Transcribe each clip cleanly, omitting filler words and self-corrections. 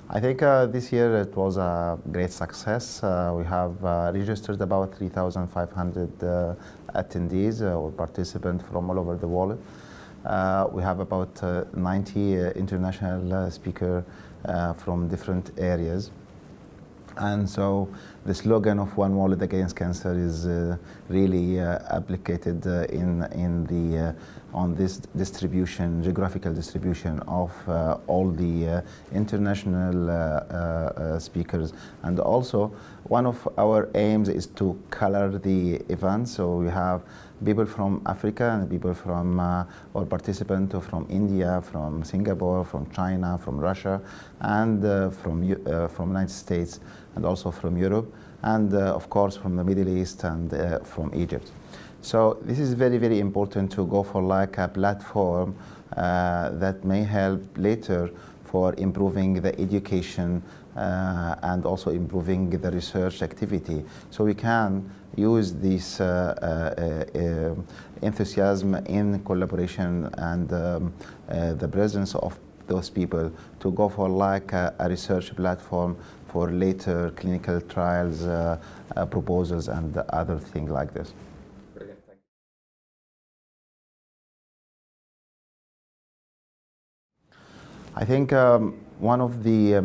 I think this year it was a great success. We have registered about 3,500 attendees or participants from all over the world. We have about 90 international speakers from different areas. And so the slogan of One World Against Cancer is really applicated on this distribution, geographical distribution of all the international speakers. And also, one of our aims is to color the event. So we have people from Africa and people from, or participants from India, from Singapore, from China, from Russia, and from United States, and also from Europe, and of course from the Middle East and from Egypt. So this is very, very important to go for like a platform that may help later for improving the education and also improving the research activity. So we can use this enthusiasm in collaboration and the presence of those people to go for like a research platform for later clinical trials, proposals, and other things like this. Brilliant, thank you. I think one of the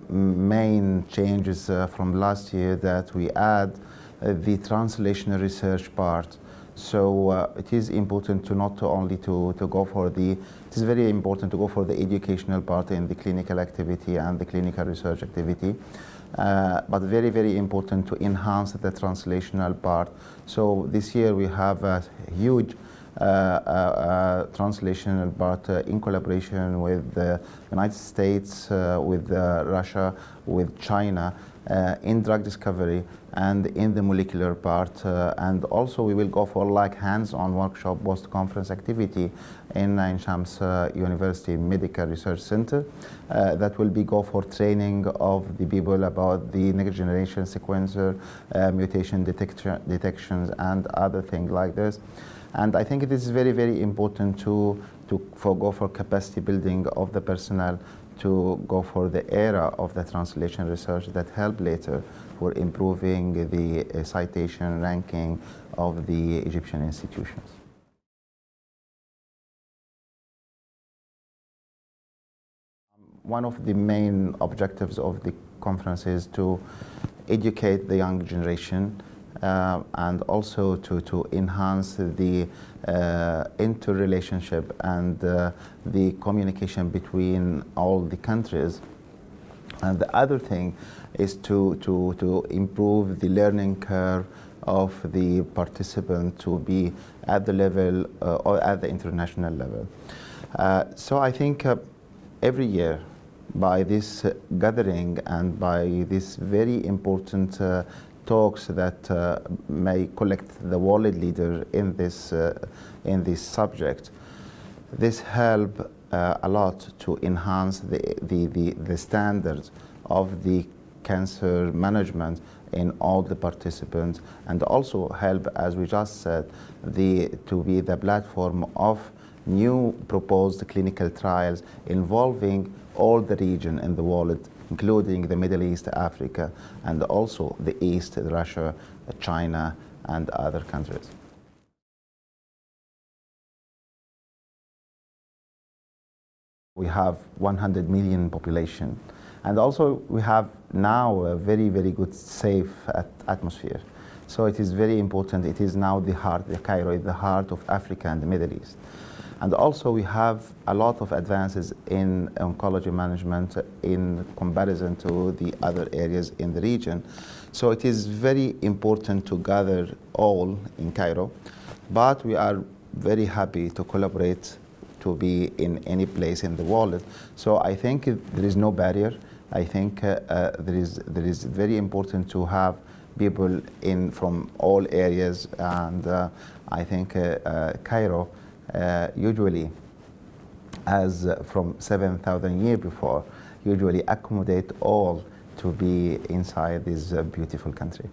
main changes from last year that we add the translational research part. So it is important to not only to go for it is very important to go for the educational part in the clinical activity and the clinical research activity, but very, very important to enhance the translational part. So this year we have a huge translational part in collaboration with the United States, with Russia, with China, in drug discovery and in the molecular part, and also we will go for like hands-on workshop post-conference activity in Ain Shams University Medical Research Center that will be go for training of the people about the next generation sequencer, mutation detections and other things like this. And I think it is very, very important to go for capacity building of the personnel, to go for the era of the translation research that help later for improving the citation ranking of the Egyptian institutions. One of the main objectives of the conference is to educate the young generation and also to enhance the interrelationship and the communication between all the countries. And the other thing is to improve the learning curve of the participant to be at the level or at the international level. So I think every year by this gathering and by this very important talks that may collect the world leader in this subject, this help a lot to enhance the standards of the cancer management in all the participants, and also help, as we just said, to be the platform of new proposed clinical trials involving all the region in the world, including the Middle East, Africa, and also the East, Russia, China, and other countries. We have 100 million population, and also we have now a very, very good safe atmosphere. So it is very important. It is now the heart, Cairo is the heart of Africa and the Middle East. And also we have a lot of advances in oncology management in comparison to the other areas in the region. So it is very important to gather all in Cairo, but we are very happy to collaborate to be in any place in the world. So I think there is no barrier. I think there is very important to have people from all areas, and I think Cairo usually, as from 7,000 years before, usually accommodate all to be inside this beautiful country.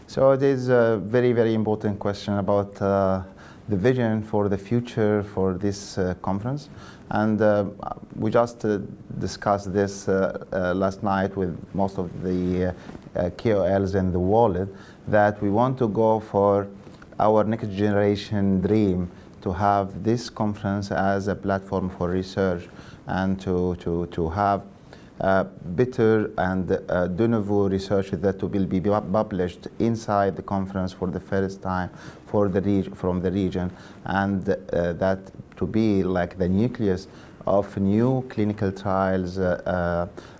So it is a very, very important question about the vision for the future for this conference. And we just discussed this last night with most of the KOLs in the world, that we want to go for our next generation dream to have this conference as a platform for research and to have better and de novo research that will be published inside the conference for the first time for from the region, and that to be like the nucleus of new clinical trials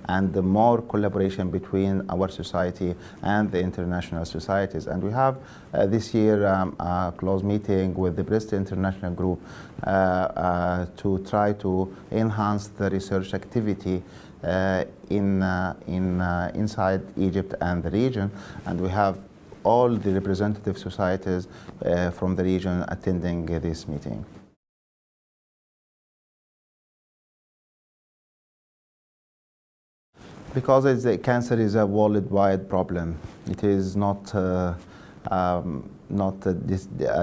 and the more collaboration between our society and the international societies. And we have this year a close meeting with the Breast International Group to try to enhance the research activity inside Egypt and the region, and we have all the representative societies from the region attending this meeting. Because cancer is a worldwide problem. It is not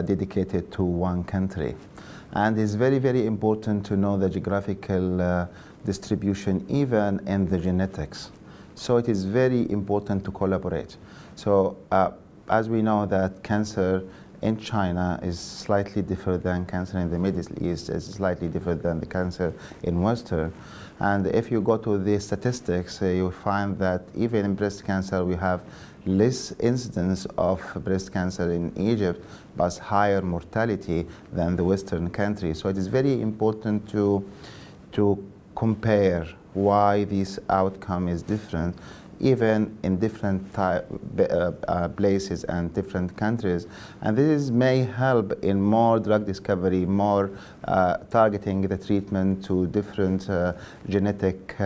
dedicated to one country, and it's very, very important to know the geographical distribution even in the genetics. So it is very important to collaborate. So as we know that cancer in China is slightly different than cancer in the Middle East, is slightly different than the cancer in Western. And if you go to the statistics, you find that even in breast cancer, we have less incidence of breast cancer in Egypt, but higher mortality than the Western countries. So it is very important to compare why this outcome is different, even in different places and different countries. And this may help in more drug discovery, more targeting the treatment to different genetic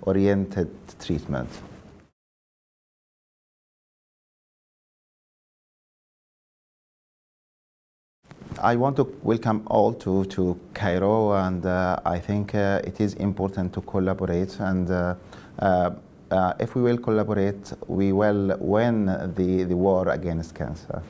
oriented treatment. I want to welcome all to Cairo, and I think it is important to collaborate, and if we will collaborate, we will win the war against cancer.